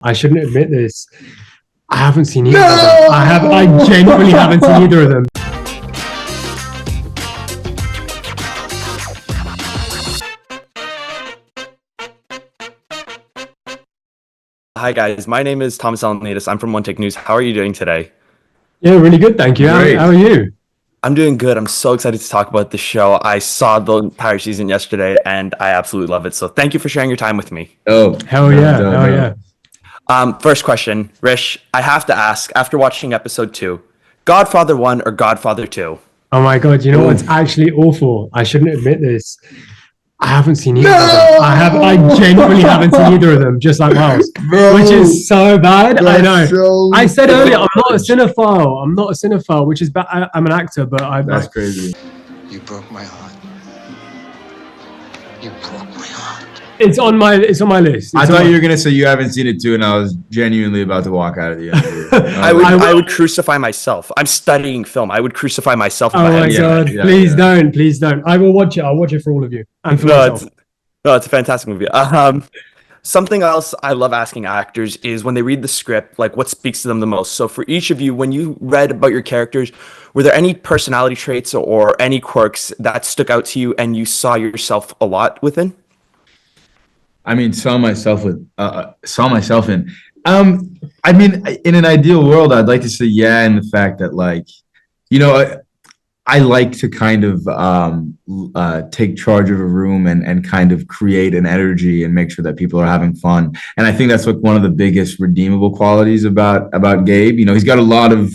I shouldn't admit this. I haven't seen either of them. I genuinely haven't seen either of them. Hi guys, my name is Thomas Alanitas. I'm from OneTakeNews. How are you doing today? Yeah, really good, thank you. How are you? I'm doing good. I'm so excited to talk about the show. I saw the entire season yesterday and I absolutely love it. So thank you for sharing your time with me. Oh, hell yeah. First question, Rish, I have to ask, after watching episode 2, Godfather 1 or Godfather 2? Oh my God, you know what's actually awful? I shouldn't admit this. I haven't seen either of them. I genuinely haven't seen either of them, just like Miles. Bro, which is so bad. I know. So I said earlier, I'm not a cinephile, which is bad. I'm an actor, but that's crazy. You broke my heart. You broke my heart. It's on my list. I thought you were gonna say you haven't seen it too, and I was genuinely about to walk out of the interview. I would crucify myself. I'm studying film. I would crucify myself. Oh my God! Please don't. I will watch it. I'll watch it for all of you. And for myself. It's a fantastic movie. Something else I love asking actors is when they read the script, like what speaks to them the most. So for each of you, when you read about your characters, were there any personality traits or any quirks that stuck out to you and you saw yourself a lot within? I mean, saw myself in. I mean, in an ideal world, I'd like to say yeah, in the fact that, like, you know, I like to kind of take charge of a room and kind of create an energy and make sure that people are having fun. And I think that's like one of the biggest redeemable qualities about Gabe. You know, he's got a lot of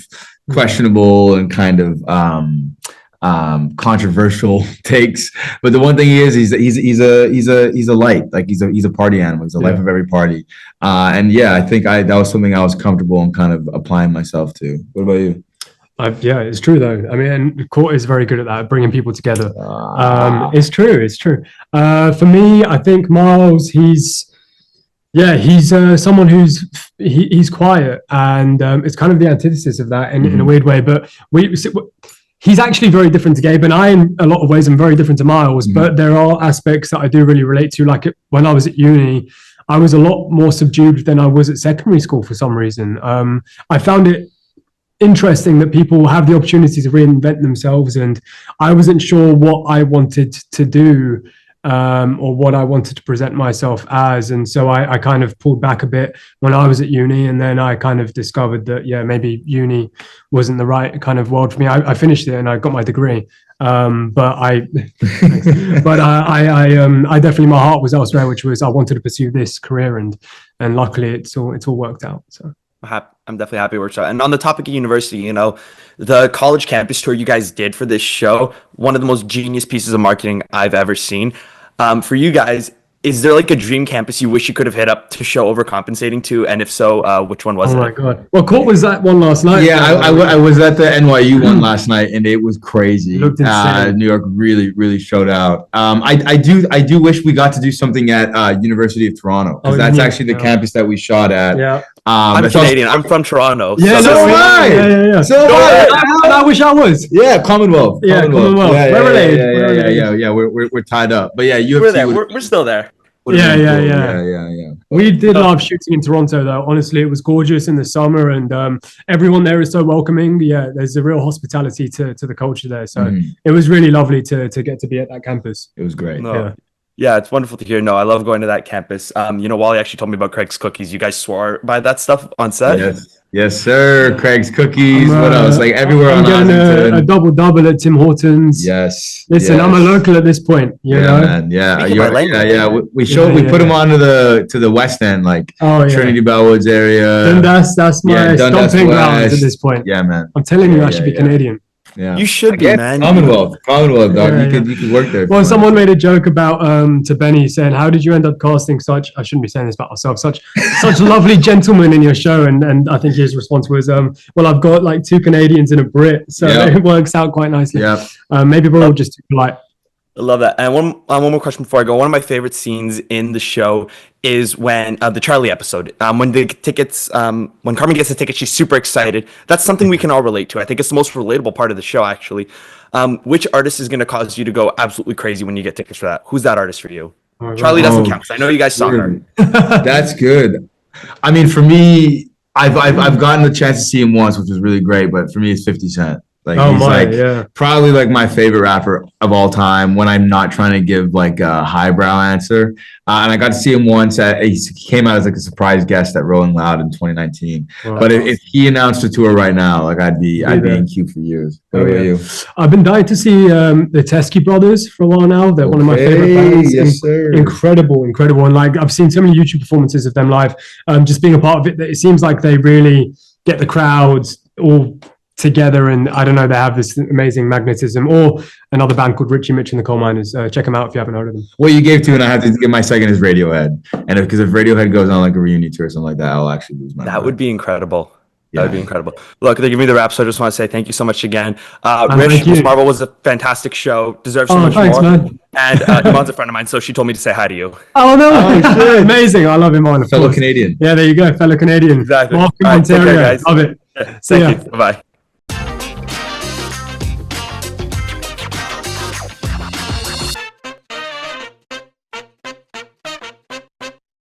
questionable and kind of controversial takes, but the one thing he's a light, like he's a party animal. He's the life of every party. And yeah, I think that was something I was comfortable in kind of applying myself to. What about you? Yeah, it's true though. I mean, Court is very good at that, bringing people together. It's true. For me, I think Miles, he's someone he's quiet, and it's kind of the antithesis of that in a weird way. But he's actually very different to Gabe, and I, in a lot of ways, am very different to Miles. But there are aspects that I do really relate to. Like when I was at uni, I was a lot more subdued than I was at secondary school for some reason. I found it interesting that people have the opportunity to reinvent themselves, and I wasn't sure what I wanted to do or what I wanted to present myself as, and so I kind of pulled back a bit when I was at uni, and then I kind of discovered that maybe uni wasn't the right kind of world for me. I finished it and I got my degree, but I definitely, my heart was elsewhere, which was I wanted to pursue this career, and luckily it's all worked out. So I'm definitely happy it works out. And on the topic of university, you know, the college campus tour you guys did for this show, one of the most genius pieces of marketing I've ever seen. For you guys, is there like a dream campus you wish you could have hit up to show Overcompensating to? And if so, which one was it? Oh my God. Well, Court was that one last night. Yeah, I was at the NYU one last night, and it was crazy. It looked insane. New York really showed out. I do wish we got to do something at University of Toronto, because that's actually the campus that we shot at. Yeah. I'm Canadian. I'm from Toronto. Yeah, so am I. Yeah. So I wish I was. Yeah, Commonwealth. Yeah, Commonwealth. We're related. Yeah. We're tied up. But yeah, we're there. We're still there. Yeah. We did love shooting in Toronto, though. Honestly, it was gorgeous in the summer, and everyone there is so welcoming. Yeah, there's a real hospitality to the culture there. So it was really lovely to get to be at that campus. It was great. Yeah, it's wonderful to hear. No, I love going to that campus. You know, Wally actually told me about Craig's Cookies. You guys swore by that stuff on set? Yes, sir. Craig's Cookies. What else? Like everywhere I'm getting a double at Tim Hortons. Yes. Listen, I'm a local at this point. You know? Man. Yeah. We put them on to the West End, like Trinity Bellwoods area. Dundas, that's my stomping grounds at this point. Yeah, man. I'm telling you, I should be Canadian. Yeah, you should be, man. Commonwealth, dog. You could work there. Well, someone made a joke about to Benny saying, "How did you end up casting such?" I shouldn't be saying this about myself. Such lovely gentlemen in your show, and I think his response was, "Well, I've got like 2 Canadians and a Brit, so it works out quite nicely." Yeah, maybe we're all just too polite. I love that. And one more question before I go. One of my favorite scenes in the show is when the Charlie episode. When Carmen gets the ticket, she's super excited. That's something we can all relate to. I think it's the most relatable part of the show, actually. Which artist is going to cause you to go absolutely crazy when you get tickets for that? Who's that artist for you? Charlie doesn't count. I know you guys saw her. That's good. I mean, for me, I've gotten the chance to see him once, which was really great. But for me, it's 50 Cent. Like Oh he's my, like yeah. probably like my favorite rapper of all time when I'm not trying to give like a highbrow answer. And I got to see him once he came out as like a surprise guest at Rolling Loud in 2019. Wow. But if he announced a tour right now, like I'd be there. in queue for years. What Oh, about yeah. you? I've been dying to see the Teskey brothers for a while now. They're one of my favorite bands. Yes, sir. Incredible. And like I've seen so many YouTube performances of them live. Just being a part of it, it seems like they really get the crowds all together, and I don't know, they have this amazing magnetism. Or another band called Richie Mitch and the Coal Miners. Check them out if you haven't heard of them. What you gave to, and I have to give my second is Radiohead. And because if Radiohead goes on like a reunion tour or something like that, I'll actually lose my mind. That would be incredible. Yeah. That would be incredible. Look, they give me the wrap, so I just want to say thank you so much again. thank Rish, you. Miss Marvel was a fantastic show. Deserves so much Thanks, more. man. And Iman's a friend of mine, so she told me to say hi to you. Oh no! Oh, shit. Amazing! I love him on. Fellow Canadian. Yeah, there you go, fellow Canadian. Exactly. Welcome, All right, take care, Ontario. guys. Love it. See ya. Thank you. Bye-bye.